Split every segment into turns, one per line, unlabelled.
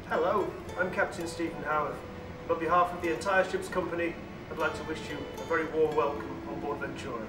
Hello, I'm Captain Stephen Howard. On behalf of the entire ship's company, I'd like to wish you a very warm welcome on board Ventura.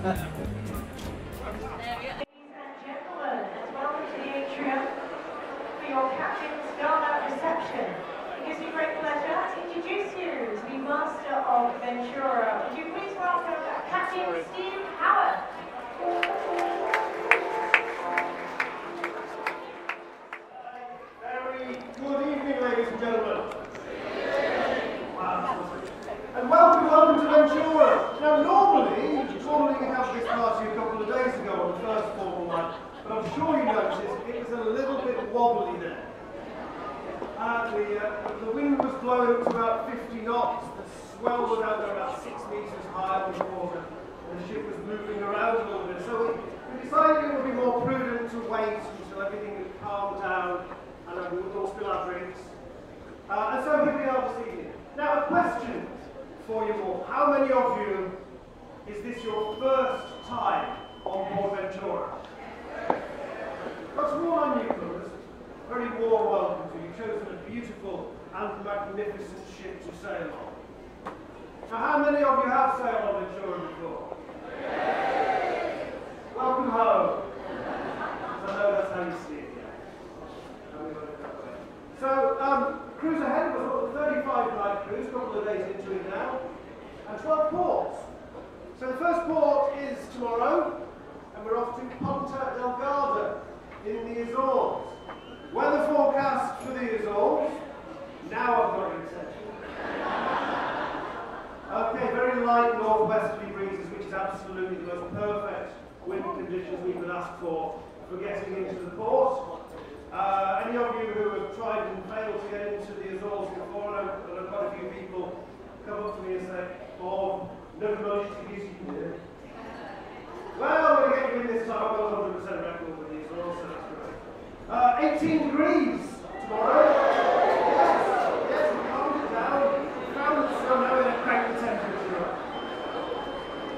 Gentlemen, welcome to the atrium for your captain's gala reception. It gives me great pleasure to introduce you to the Master of Ventura. Would you please welcome Captain Steve Howard?
Very good evening, ladies and gentlemen. And welcome to Ventura. Now, normally we have this party a couple of days ago on the first formal night, but I'm sure you noticed it was a little bit wobbly there. The wind was blowing up to about 50 knots, the swell was out there about 6 meters high with water, and the ship was moving around a little bit. So we decided it would be more prudent to wait until everything had calmed down and then we would all spill our drinks. And so here we are this evening. Now, a question for you all. How many of you, is this your first time on board Ventura? That's all our newcomers. Very warm welcome to you. You've chosen a beautiful and magnificent ship to sail on. Now, how many of you have sailed on Ventura before? Welcome home. I know that's how you see it, So, cruise ahead was a 35-night cruise, a couple of days into it now, and 12 ports. So the first port is tomorrow, and we're off to Punta Delgada in the Azores. Weather forecast for the Azores. Now I've got your attention. Okay, very light northwesterly breezes, which is absolutely the most perfect wind conditions we could ask for getting into the port. Any of you who have tried and failed to get into the Azores before, I know quite a few people come up to me and say, "Oh, never managed to use you here." Well, we're going to get you in this time. I've got a 100% record with the Azores, so that's great. 18 degrees tomorrow. Yes, we calmed it down. We found the sun, now we're going to crank the temperature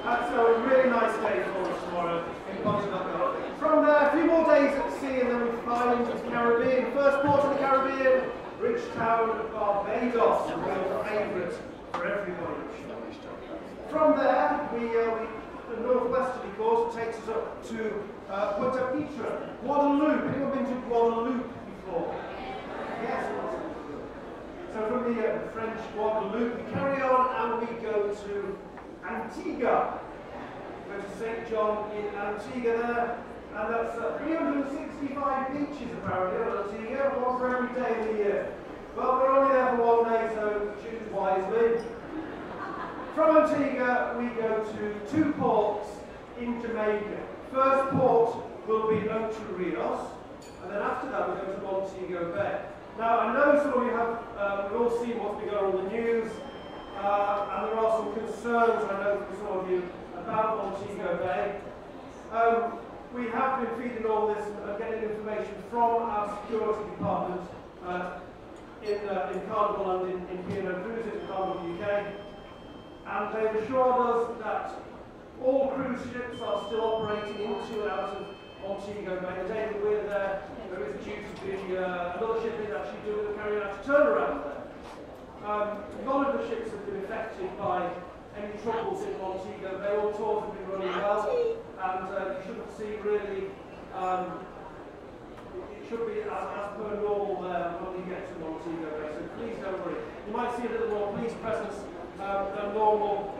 up. So a really nice day for us tomorrow in Punta Delgada. From there, a few more days at sea, and then we fly into the Caribbean. First port of the Caribbean, rich town of Barbados, a real favourite for everybody. From there, the northwesterly course takes us up to Puerto Pietra, Guadeloupe. Anyone been to Guadeloupe before? Yes. So from the French Guadeloupe, we carry on and we go to Antigua. We go to St. John in Antigua there. And that's 365 beaches apparently on Antigua, one for every day of the year. Well, we're only there for 1 day, so choose wisely. From Antigua, we go to 2 ports in Jamaica. First port will be Ocho Rios, and then after that we go to Montego Bay. Now, I know some of you have, we've all seen what's been going on in the news, and there are some concerns, I know, from some of you about Montego Bay. We have been feeding all this and getting information from our security department in Carnival and in P&O Cruises in Carnival UK. And they've assured us that all cruise ships are still operating into and out of Montego Bay. The day that we're there, there is due to be another ship is actually carrying out a turnaround there. None of the ships have been affected by any troubles in Montego Bay. All tours have been running well, and you shouldn't see really, it should be as per normal there when you get to Montego Bay, so please don't worry. You might see a little more police presence than normal,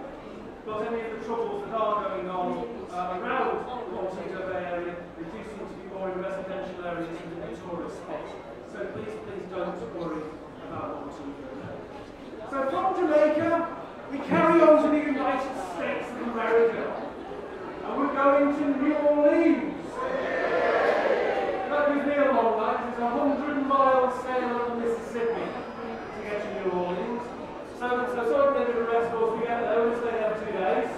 but any of the troubles that are going on around Montego Bay area, they do seem to be more in residential areas than in tourist spots. So please don't worry about Montego Bay. So from Jamaica, we carry on to the United States of America, and we're going to New Orleans. That gives me a long night. It's a 100-mile sail up the Mississippi to get to New Orleans. So sort of a bit of a rest course. We get there, we'll stay there for 2 days.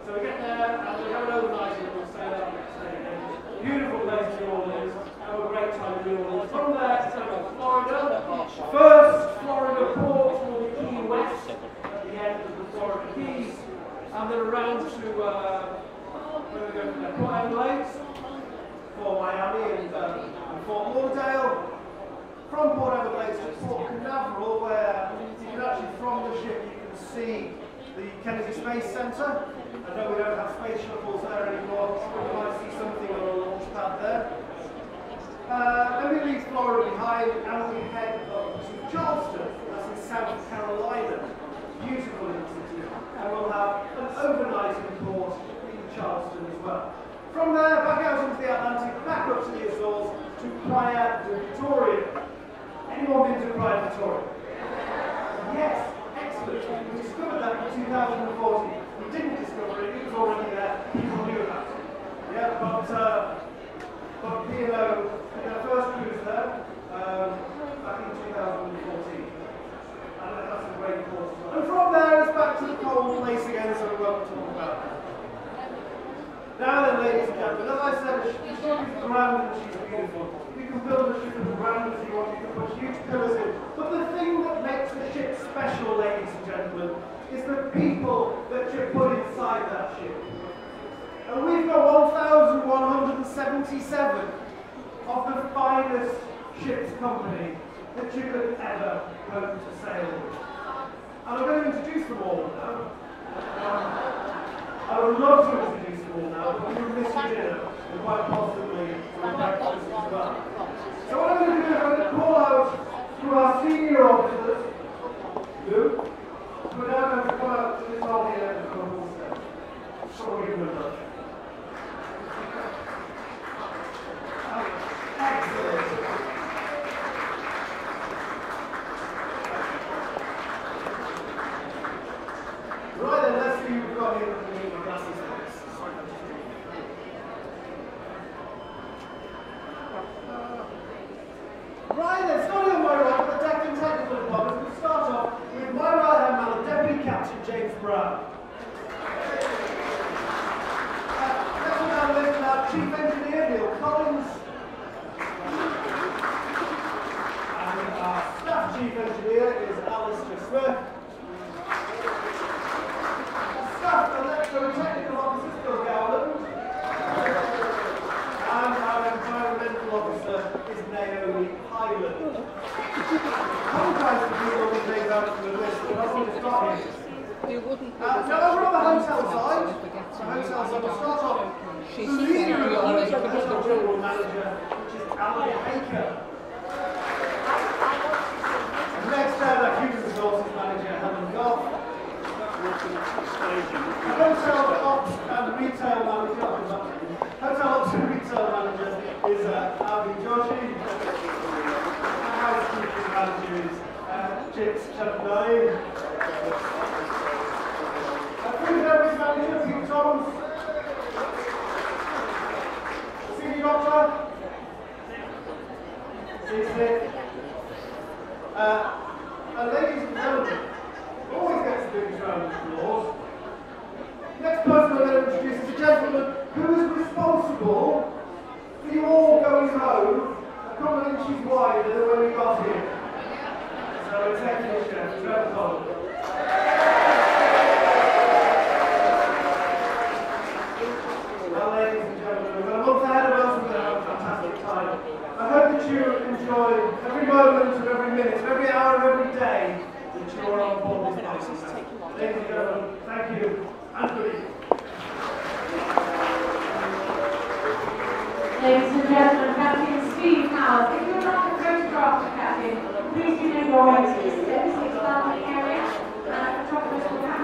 So we get there, and we have an overnight, and we'll stay there next day again. Beautiful days in New Orleans. Have a great time in New Orleans. From there, to Florida. First Florida port will be Key West, at the end of the Florida Keys, and then around to where we go from there, Port Everglades, Fort Miami, and Fort Lauderdale. From Port Everglades to Port Canaveral, where you can actually, from the ship, you can see the Kennedy Space Center. I know we don't have space out there. Then we leave Florida behind and we head up to Charleston, that's in South Carolina. Beautiful city. And we'll have an overnight port in Charleston as well. From there, back out into the Atlantic, back up to the Azores, to Playa de Victoria. Anyone been to Playa de Victoria? Yes, excellent. We discovered that in 2014. We didn't discover it, it was already there, people knew about it. Yeah, but P&O had their first cruise there back in 2014. And that's a great port as well. And from there, it's back to the cold place again, so we won't talk about that. Now then, ladies and gentlemen, as I said, the ship is grand and she's beautiful. You can build a ship as grand as you want, you can put huge pillars in. But the thing that makes the ship special, ladies and gentlemen, is the people that you put inside that ship. And we've got 1,177 of the finest ship's company that you could ever hope to sail with. And I'm going to introduce them all now. I would love to introduce them all now, but we will miss you dinner, and quite possibly some breakfast as well. So what I'm going to do is I'm going to call out to our senior officers, who are now going to come out to this lobby and the hall step. So we'll give them a look. Excellent. Right then, let's see who we've got here with me. My glasses next. Right then, starting on my right, the deck and technical department, we'll start off with my right hand man, the Deputy Captain James Brown. Next on our list, our Chief Engineer Neil Collins. And our Staff Chief Engineer is Alistair Smith. Staff Electro-Technical Officer Phil Gowland. And our Environmental Officer is Naomi Highland. Sometimes the people who take out from the list, but that's what it's got here. Now over on the hotel side, we'll start off the leader of the hotel general manager, which is Alan Baker. And next down, our human resources manager, Helen Goff. Hotel ops and retail manager, is Abby Joshi. Our housekeeping manager is Chips Chapnai. Our food service manager, Pete Thomas. Senior doctor, Steve. And ladies and gentlemen, always gets the biggest round of applause. Next person I'm going to introduce is a gentleman who is responsible for you all going home a couple of inches wider than when we got here. So a technician, Trevor Collins. Well, ladies and gentlemen, we've got a month ahead of us, we're going to have a fantastic time. I hope that you enjoy every moment of every minute, of every hour of every day that you are on board this boat. Ladies and gentlemen, thank you and good evening.
Ladies and gentlemen, Captain Steve Howard, if you would like a photograph of the Captain, please do know your way to the 76 landing area. And at the top of this, we'll have a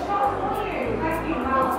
shot for you. Thank you, Howard.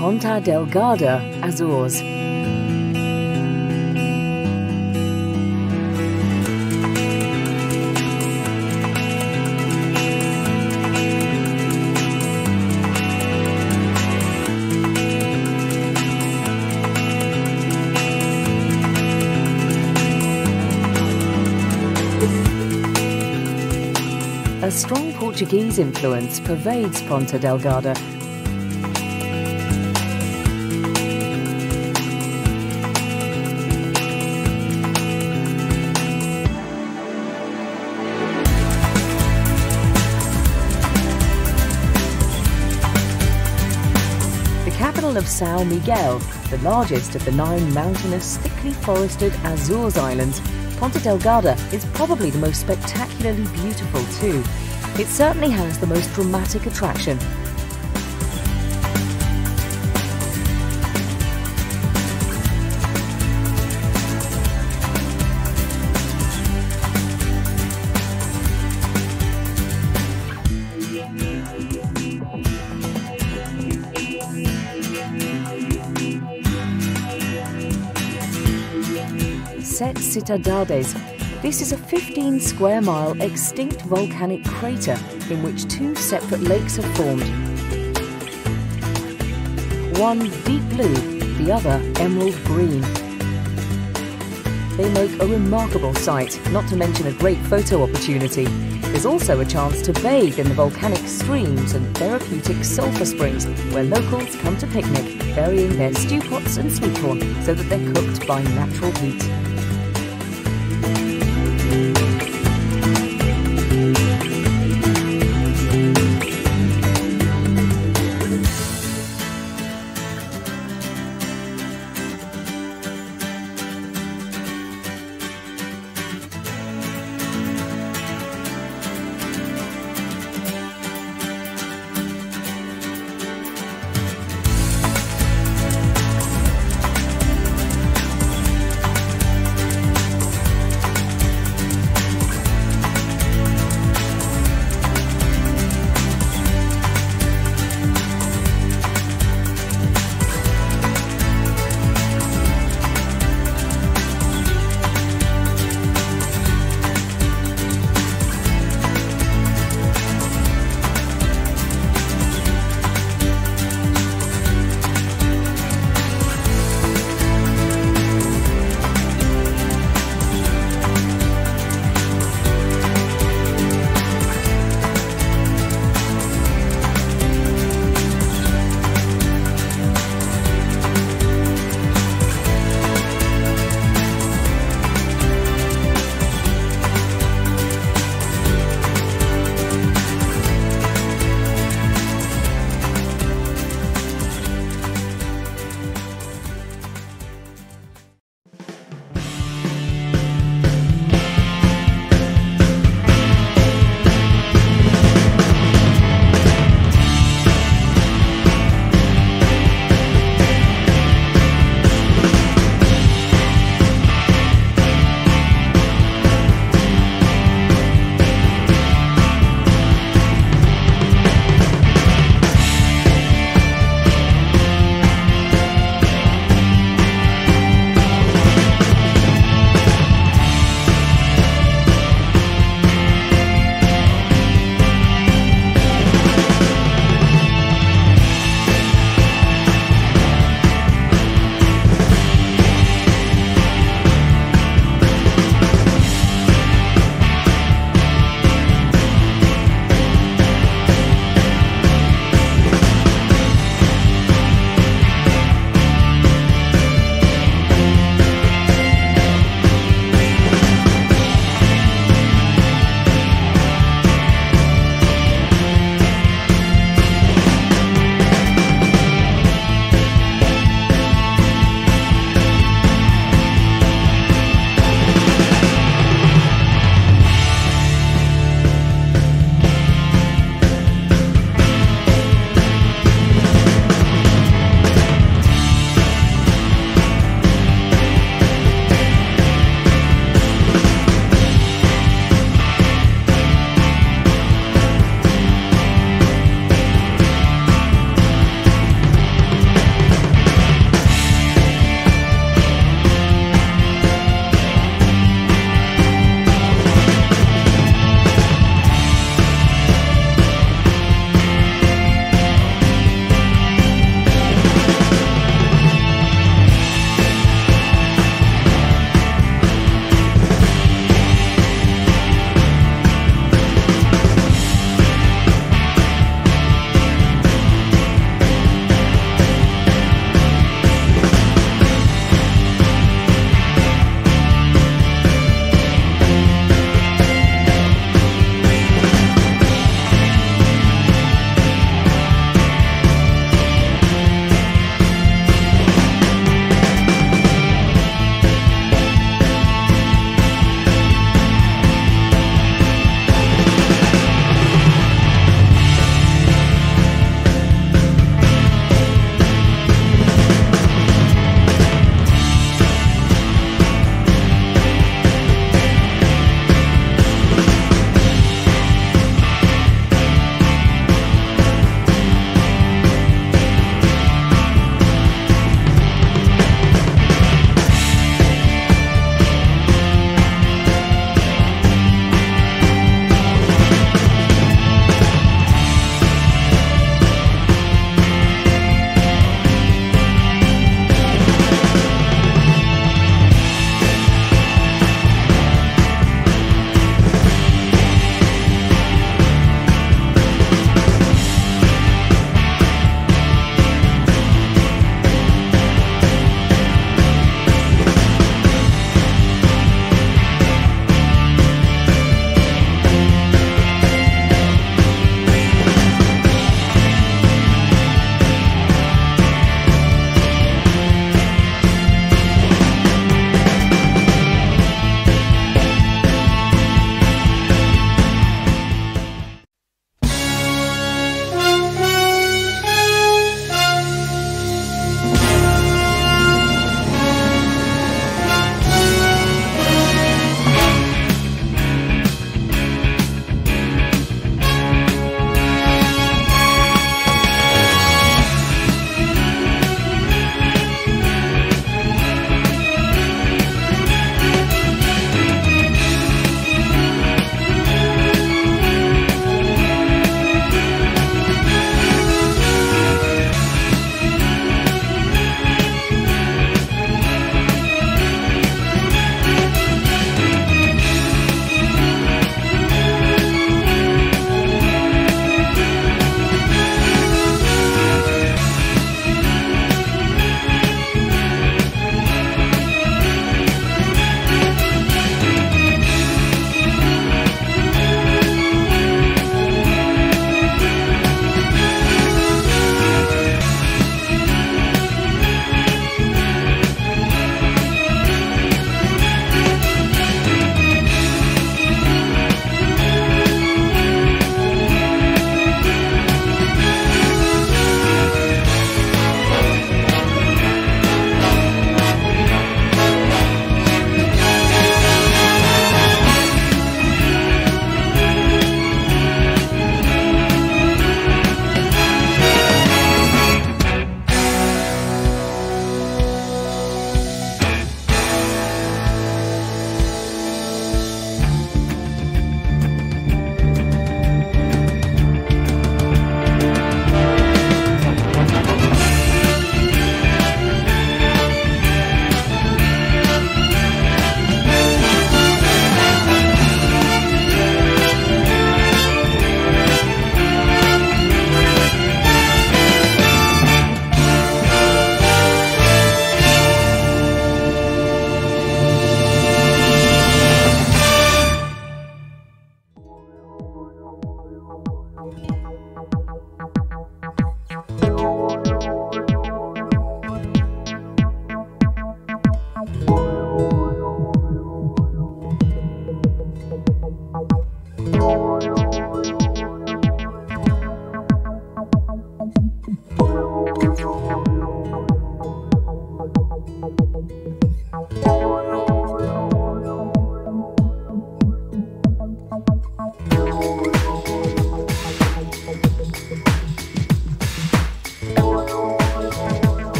Ponta Delgada, Azores. A strong Portuguese influence pervades Ponta Delgada. The capital of São Miguel, the largest of the 9 mountainous, thickly forested Azores Islands, Ponta Delgada is probably the most spectacularly beautiful too. It certainly has the most dramatic attraction. Set Citadades. This is a 15 square mile extinct volcanic crater in which 2 separate lakes are formed. One deep blue, the other emerald green. They make a remarkable sight, not to mention a great photo opportunity. There's also a chance to bathe in the volcanic streams and therapeutic sulphur springs where locals come to picnic, burying their stew pots and sweet corn so that they're cooked by natural heat.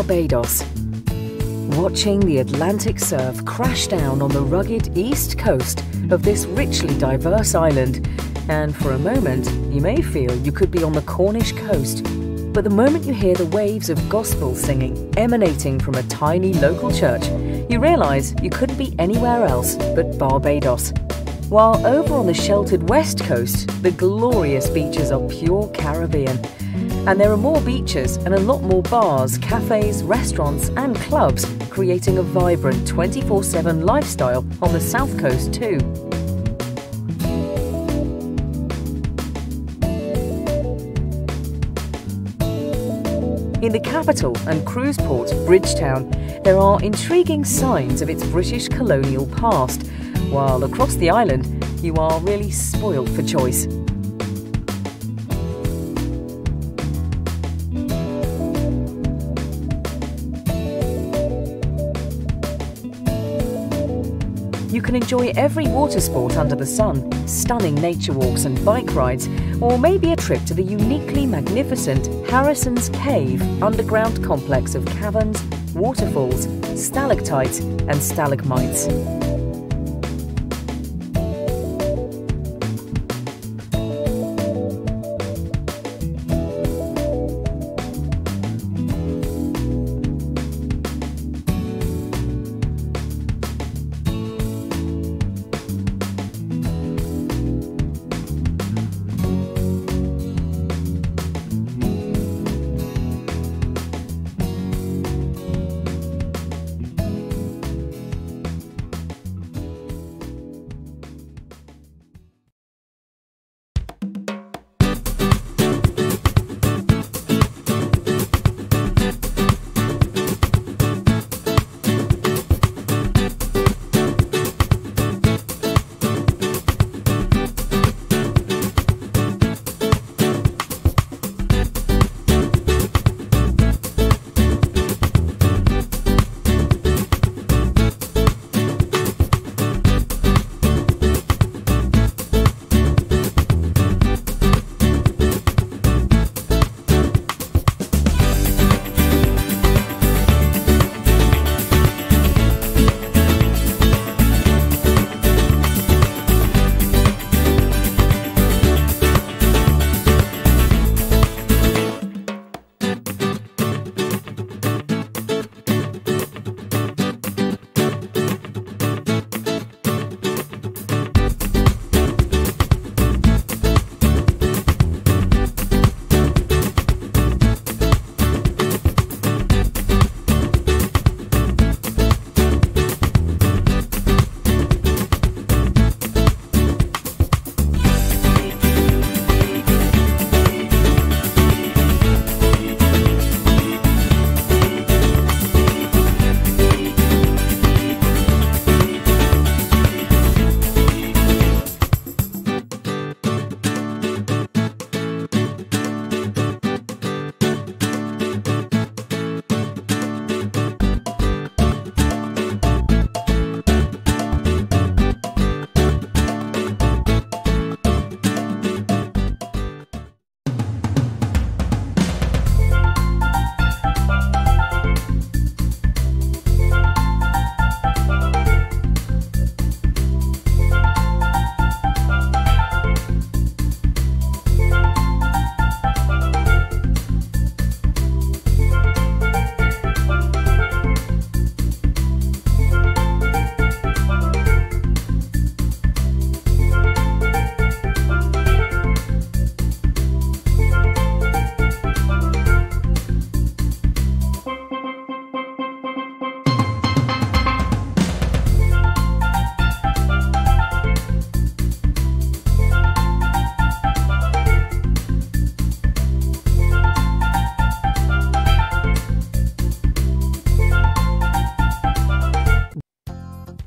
Barbados. Watching the Atlantic surf crash down on the rugged east coast of this richly diverse island, and for a moment you may feel you could be on the Cornish coast, but the moment you hear the waves of gospel singing emanating from a tiny local church, you realise you couldn't be anywhere else but Barbados. While over on the sheltered west coast, the glorious beaches are pure Caribbean. And there are more beaches and a lot more bars, cafes, restaurants and clubs, creating a vibrant 24/7 lifestyle on the south coast too. In the capital and cruise port, Bridgetown, there are intriguing signs of its British colonial past, while across the island, you are really spoilt for choice. You can enjoy every water sport under the sun, stunning nature walks and bike rides, or maybe a trip to the uniquely magnificent Harrison's Cave underground complex of caverns, waterfalls, stalactites and stalagmites.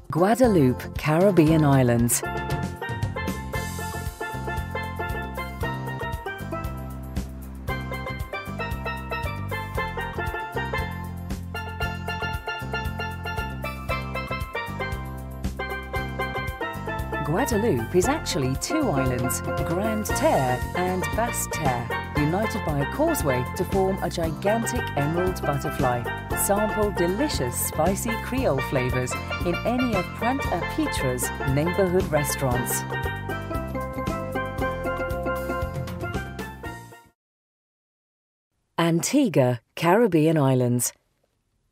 Guadeloupe, Caribbean Islands. Guadeloupe is actually two islands, Grande Terre and Basse Terre, united by a causeway to form a gigantic emerald butterfly. Sample delicious spicy Creole flavours in any of Pointe-à-Pitre's neighbourhood restaurants. Antigua, Caribbean Islands.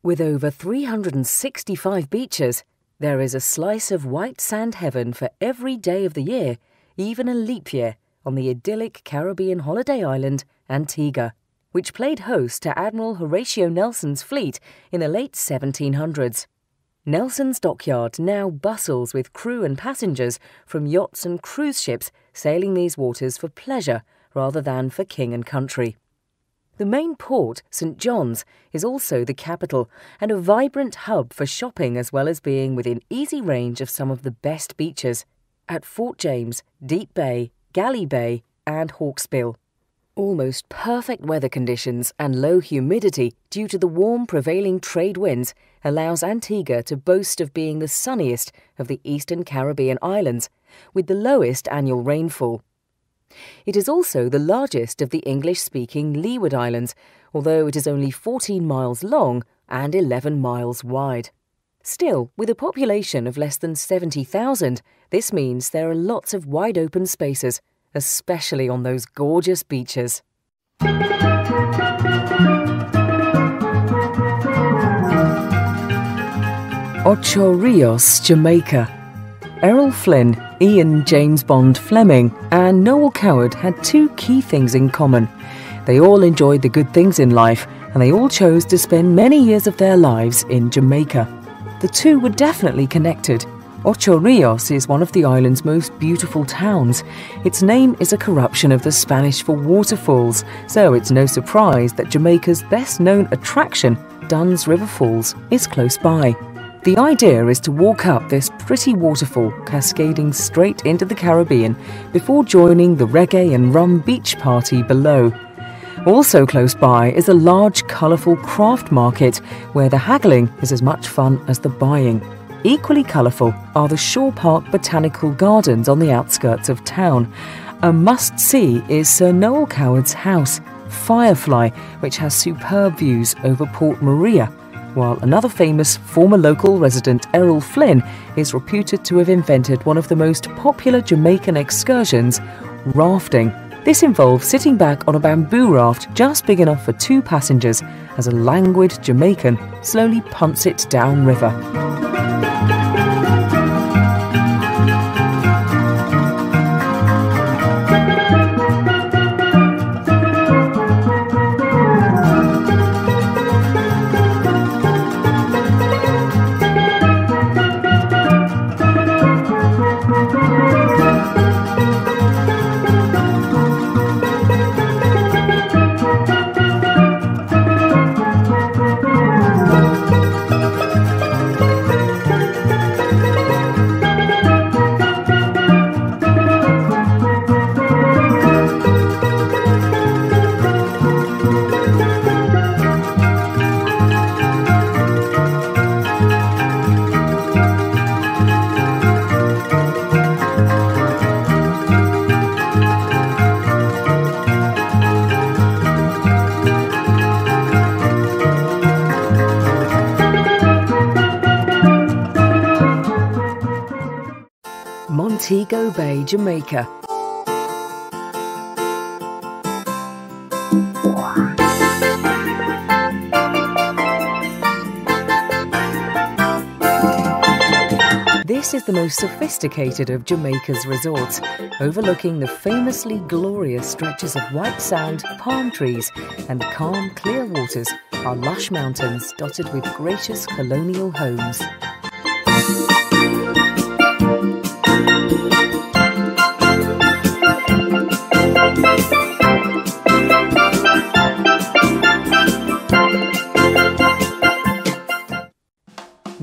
With over 365 beaches, there is a slice of white sand heaven for every day of the year, even a leap year, on the idyllic Caribbean holiday island, Antigua, which played host to Admiral Horatio Nelson's fleet in the late 1700s. Nelson's dockyard now bustles with crew and passengers from yachts and cruise ships sailing these waters for pleasure rather than for king and country. The main port, St. John's, is also the capital and a vibrant hub for shopping as well as being within easy range of some of the best beaches at Fort James, Deep Bay, Galley Bay and Hawksbill. Almost perfect weather conditions and low humidity due to the warm prevailing trade winds allows Antigua to boast of being the sunniest of the Eastern Caribbean islands, with the lowest annual rainfall. It is also the largest of the English-speaking Leeward Islands, although it is only 14 miles long and 11 miles wide. Still, with a population of less than 70,000, this means there are lots of wide-open spaces, especially on those gorgeous beaches. Ocho Rios, Jamaica. Errol Flynn, Ian James Bond Fleming and Noel Coward had two key things in common. They all enjoyed the good things in life and they all chose to spend many years of their lives in Jamaica. The two were definitely connected. Ocho Rios is one of the island's most beautiful towns. Its name is a corruption of the Spanish for waterfalls, so it's no surprise that Jamaica's best-known attraction, Dunn's River Falls, is close by. The idea is to walk up this pretty waterfall, cascading straight into the Caribbean, before joining the reggae and rum beach party below. Also close by is a large, colourful craft market, where the haggling is as much fun as the buying. Equally colourful are the Shore Park Botanical Gardens on the outskirts of town. A must-see is Sir Noel Coward's house, Firefly, which has superb views over Port Maria, while another famous former local resident, Errol Flynn, is reputed to have invented one of the most popular Jamaican excursions, rafting. This involves sitting back on a bamboo raft just big enough for 2 passengers as a languid Jamaican slowly punts it downriver. Montego Bay, Jamaica. This is the most sophisticated of Jamaica's resorts, overlooking the famously glorious stretches of white sand, palm trees, and calm, clear waters are lush mountains dotted with gracious colonial homes.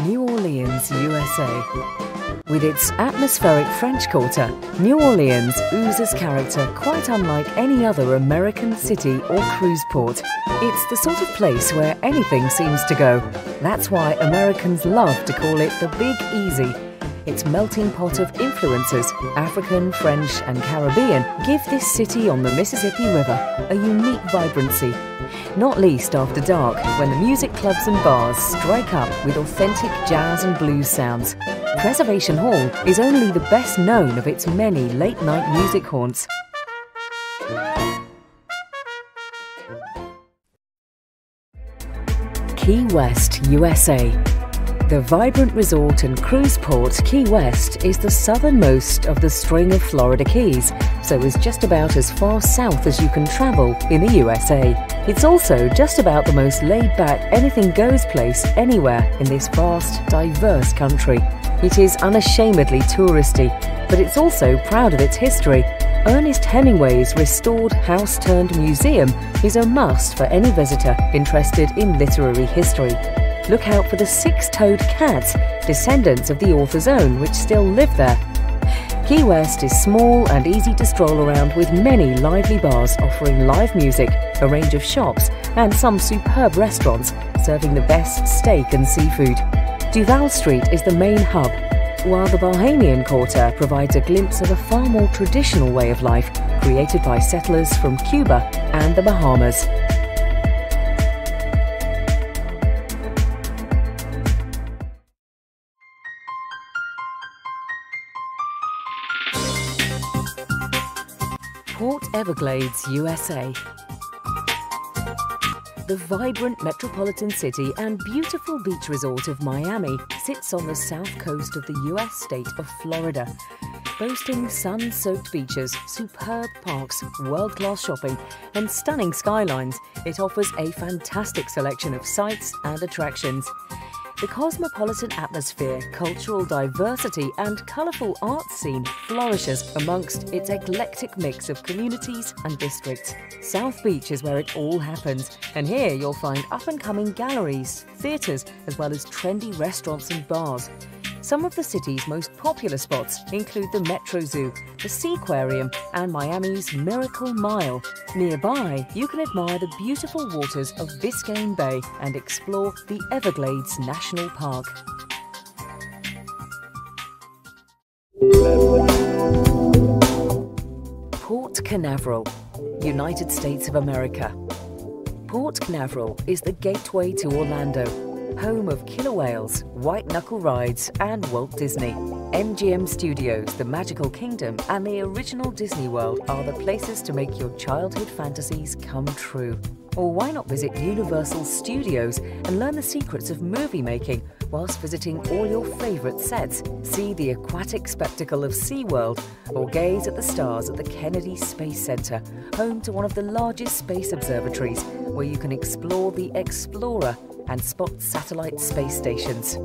New Orleans, USA. With its atmospheric French Quarter, New Orleans oozes character quite unlike any other American city or cruise port. It's the sort of place where anything seems to go. That's why Americans love to call it the Big Easy. Its melting pot of influences, African, French and Caribbean, give this city on the Mississippi River a unique vibrancy, not least after dark when the music clubs and bars strike up with authentic jazz and blues sounds. Preservation Hall is only the best known of its many late-night music haunts. Key West, USA. The vibrant resort and cruise port Key West is the southernmost of the string of Florida Keys, so is just about as far south as you can travel in the USA. It's also just about the most laid-back anything-goes place anywhere in this vast, diverse country. It is unashamedly touristy, but it's also proud of its history. Ernest Hemingway's restored house-turned-museum is a must for any visitor interested in literary history. Look out for the six-toed cats, descendants of the author's own, which still live there. Key West is small and easy to stroll around with many lively bars offering live music, a range of shops and some superb restaurants serving the best steak and seafood. Duval Street is the main hub, while the Bahamian Quarter provides a glimpse of a far more traditional way of life created by settlers from Cuba and the Bahamas. Port Everglades, USA. The vibrant metropolitan city and beautiful beach resort of Miami sits on the south coast of the US state of Florida. Boasting sun-soaked beaches, superb parks, world-class shopping and stunning skylines, it offers a fantastic selection of sights and attractions. The cosmopolitan atmosphere, cultural diversity and colourful art scene flourishes amongst its eclectic mix of communities and districts. South Beach is where it all happens, and here you'll find up-and-coming galleries, theatres, as well as trendy restaurants and bars. Some of the city's most popular spots include the Metro Zoo, the Seaquarium and Miami's Miracle Mile. Nearby, you can admire the beautiful waters of Biscayne Bay and explore the Everglades National Park. Port Canaveral, United States of America. Port Canaveral is the gateway to Orlando, home of killer whales, white-knuckle rides and Walt Disney. MGM Studios, the Magical Kingdom and the original Disney World are the places to make your childhood fantasies come true. Or why not visit Universal Studios and learn the secrets of movie making whilst visiting all your favourite sets? See the aquatic spectacle of SeaWorld or gaze at the stars at the Kennedy Space Center, home to one of the largest space observatories where you can explore the Explorer and spot satellite space stations.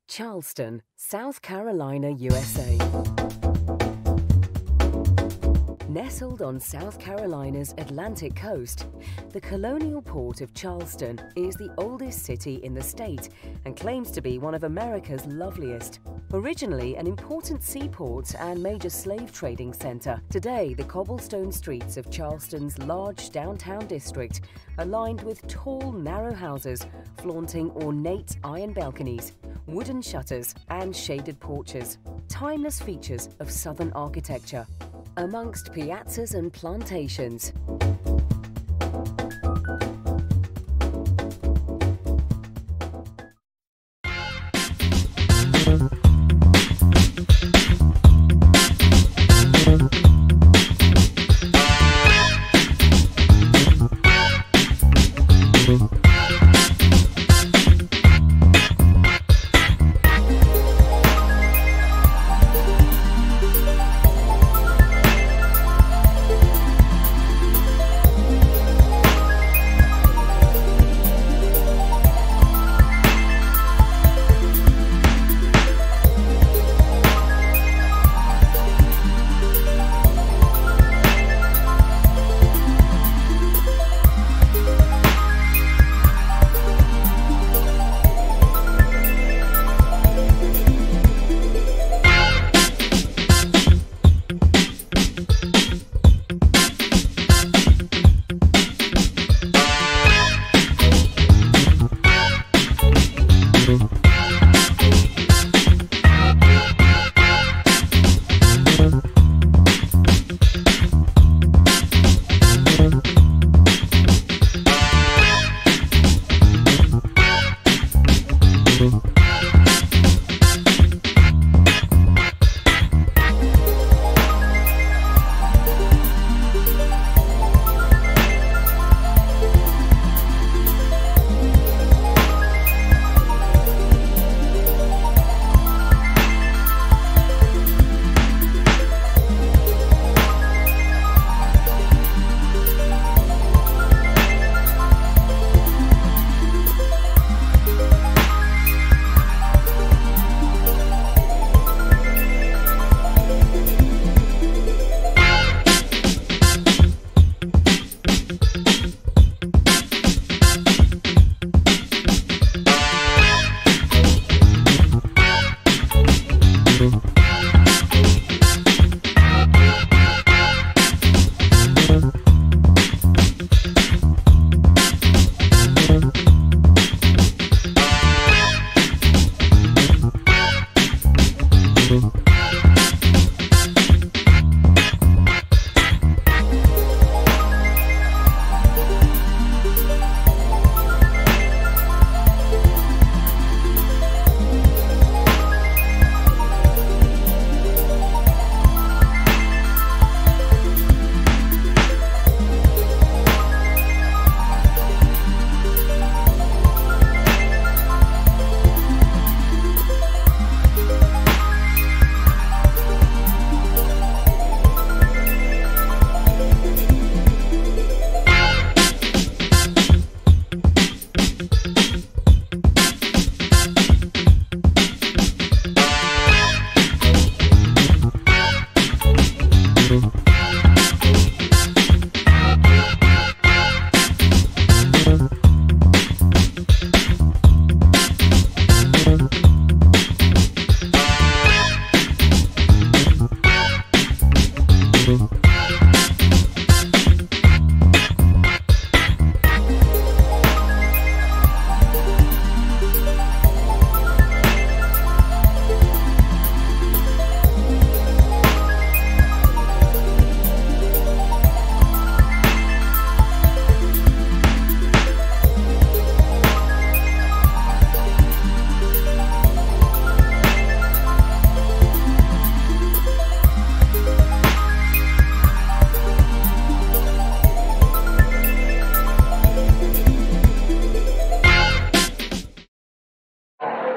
Charleston, South Carolina, USA. Nestled on South Carolina's Atlantic coast, the colonial port of Charleston is the oldest city in the state and claims to be one of America's loveliest. Originally an important seaport and major slave trading center, today the cobblestone streets of Charleston's large downtown district are lined with tall, narrow houses flaunting ornate iron balconies, wooden shutters and shaded porches, timeless features of Southern architecture. Amongst piazzas and plantations,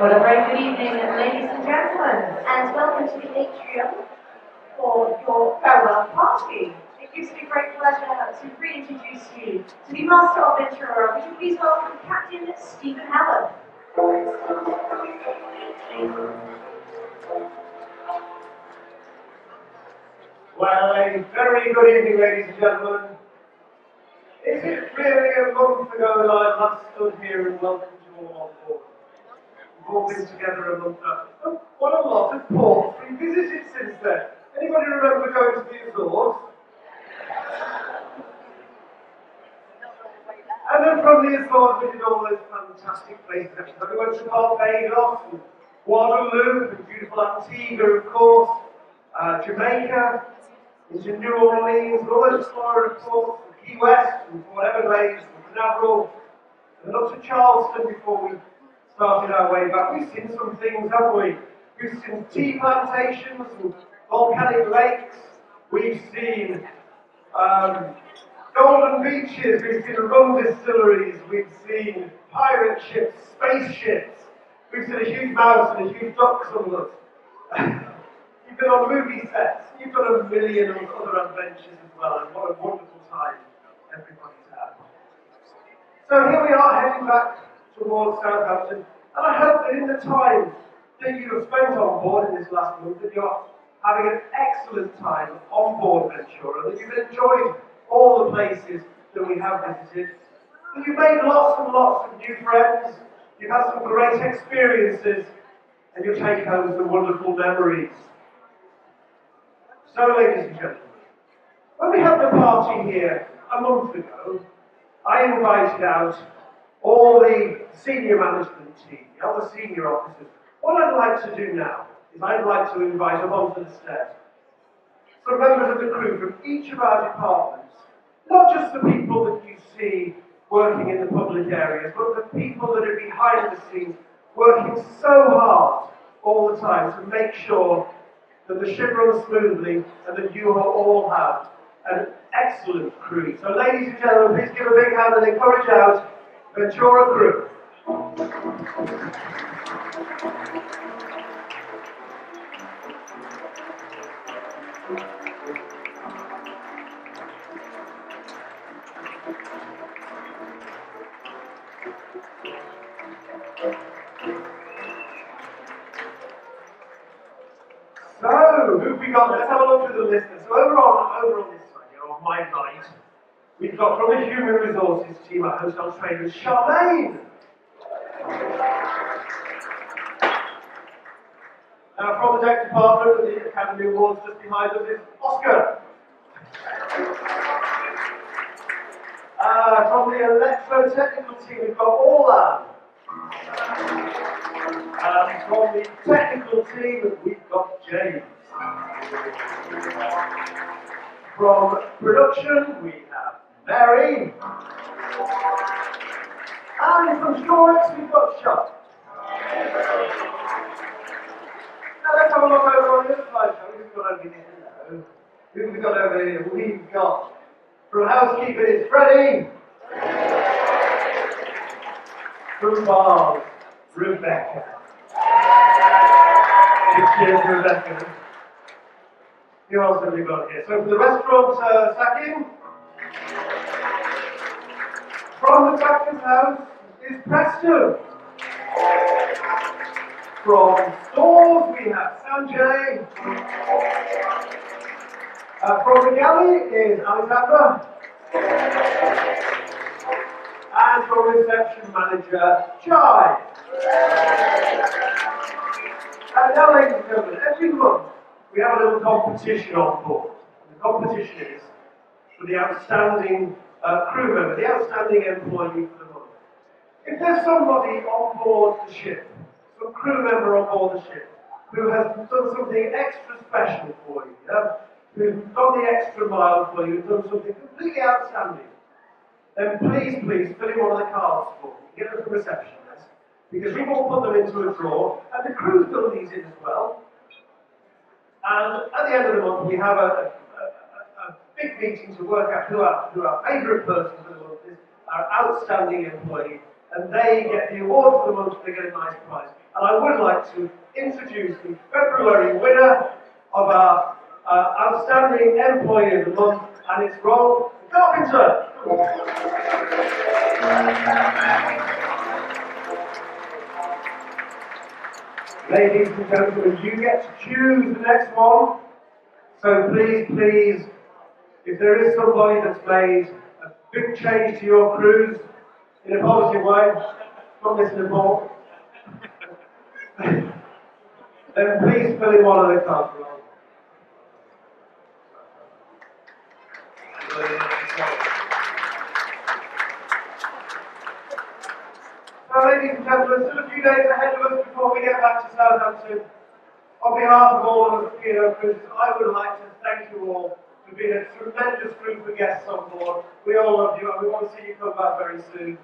Well, a very good evening, ladies and gentlemen, and welcome to the atrium for your farewell party. It gives me great pleasure to reintroduce you to the Master of Ventura. Would you please welcome Captain Stephen Hallett.
Well, a very good evening, ladies and gentlemen. Is it really a month ago that I last stood here and welcomed you all on board? We've all been together a month now. Oh, what a lot of ports we've visited since then. Anybody remember going to the Azores? And then from the Azores we did all those fantastic places. We went to Barbados and Guadeloupe and beautiful Antigua, of course, Jamaica, into New Orleans, all those Florida ports, and Key West, and Port Everglades, and Canaveral, and up to Charleston before we started our way back. We've seen some things, haven't we? We've seen tea plantations and volcanic lakes. We've seen golden beaches. We've seen rum distilleries. We've seen pirate ships, spaceships. We've seen a huge mouse and a huge duck, some of us. You've been on movie sets. You've done a million other adventures as well, and what a wonderful time everybody's had. So here we are heading back towards Southampton, and I hope that in the time that you have spent on board in this last month, that you're having an excellent time on board Ventura, that you've enjoyed all the places that we have visited, that you've made lots and lots of new friends, you've had some great experiences, and you'll take home some wonderful memories. So, ladies and gentlemen, when we had the party here a month ago, I invited out all the senior management team, all the senior officers. What I'd like to do now is I'd like to invite up onto the stairs some members of the crew from each of our departments, not just the people that you see working in the public areas, but the people that are behind the scenes, working so hard all the time to make sure that the ship runs smoothly and that you all have an excellent crew. So ladies and gentlemen, please give a big hand and encourage out Ventura crew. So, who've we got? Let's have a look through the list. So over on this side here, on my right, we've got from the Human Resources team at Hotel Traders, Charmaine. Now from the Deck Department of the Academy Awards, just behind us is Oscar. From the Electro-Technical team, we've got Orlan. From the technical team, we've got James. From production, we have Mary. And from Shorex, we've got Chuck. Now let's have a look over on the other side, shall we? Who've got over here? Who've we got over here? We've got, from housekeeping, it's Freddie. From bars, Rebecca. Cheers, Rebecca. Who else have we got here? So from the restaurant, Sakin. From the Factor's house is Preston. From stores we have Sanjay. From the galley is Alexandra. And from reception manager, Chai. And now, ladies and gentlemen, every month we have a little competition on board. And the competition is for the outstanding crew member, the outstanding employee for the month. If there's somebody on board the ship, some crew member on board the ship, who has done something extra special for you, who's gone the extra mile for you, done something completely outstanding, then please fill in one of the cards for me. Give them to the reception desk, because we've all put them into a drawer, and the crew's done these in as well. And at the end of the month, we have a big meeting to work out who our favourite person for the month is, our outstanding employee, and they get the award for the month, they get a nice prize. And I would like to introduce the February winner of our Outstanding Employee of the Month, and it's Rob Carpenter. Ladies and gentlemen, you get to choose the next one. So please, if there is somebody that's made a big change to your cruise in a positive way, not missing a ball, then please fill in one of the cards. So ladies and gentlemen, still a few days ahead of us before we get back to Southampton. On behalf of all of us at P&O Cruises, I would like to thank you all for being a tremendous group of guests on board. We all love you and we want to see you come back very soon.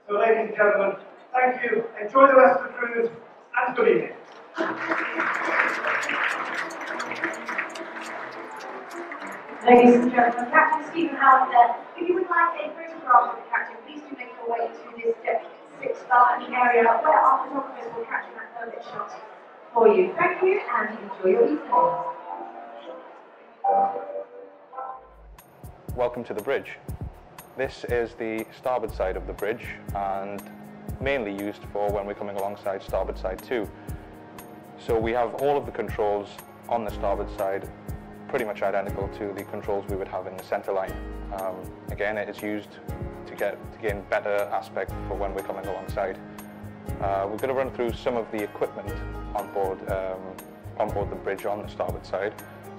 So ladies and gentlemen, thank you, enjoy the rest of the cruise, and good evening.
Ladies and gentlemen, Captain Stephen Howard there. If you would like a photograph of the captain, please do make your way to this deck 6 balcony area where our photographers will capture that perfect shot for you. Thank you and enjoy your evening.
Welcome to the bridge. This is the starboard side of the bridge and mainly used for when we're coming alongside starboard side too. So we have all of the controls on the starboard side pretty much identical to the controls we would have in the centre line. Again, it is used to gain better aspect for when we're coming alongside. We're going to run through some of the equipment on board the bridge on the starboard side,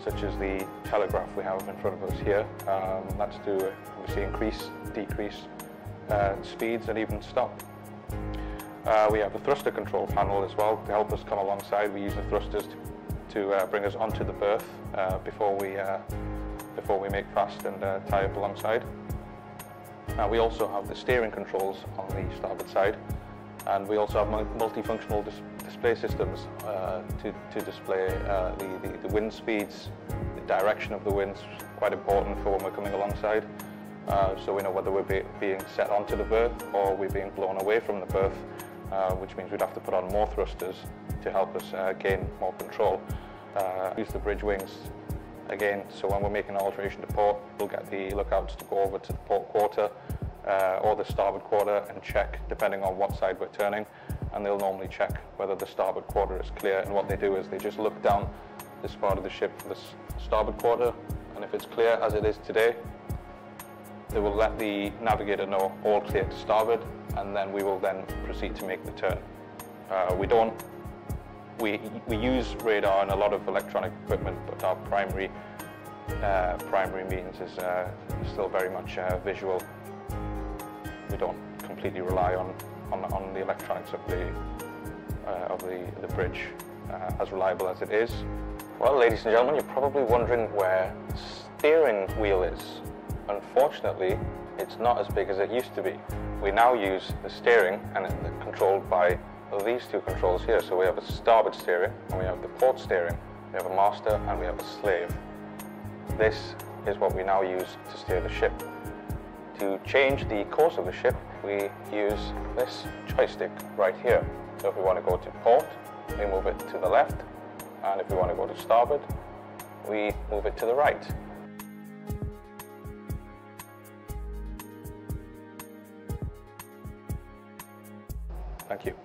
such as the telegraph we have in front of us here. That's to obviously increase, decrease speeds and even stop. We have the thruster control panel as well to help us come alongside. We use the thrusters to bring us onto the berth before we make fast and tie up alongside. We also have the steering controls on the starboard side, and we also have multifunctional display systems to display the wind speeds, the direction of the winds, quite important for when we're coming alongside. So we know whether we're being set onto the berth or we're being blown away from the berth, which means we'd have to put on more thrusters to help us gain more control. Use the bridge wings again, so when we're making an alteration to port, we'll get the lookouts to go over to the port quarter or the starboard quarter and check depending on what side we're turning, and they'll normally check whether the starboard quarter is clear, and what they do is they just look down this part of the ship for the starboard quarter, and if it's clear as it is today, they will let the navigator know all clear to starboard, and then we will then proceed to make the turn. We use radar and a lot of electronic equipment, but our primary means is still very much visual. We don't completely rely on the electronics of the bridge, as reliable as it is. Well, ladies and gentlemen, you're probably wondering where the steering wheel is. Unfortunately, it's not as big as it used to be. We now use the steering, and it's controlled by these two controls here. So we have a starboard steering and we have the port steering. We have a master and we have a slave. This is what we now use to steer the ship. To change the course of the ship, we use this joystick right here. So if we want to go to port, we move it to the left, and if we want to go to starboard, we move it to the right. Thank you.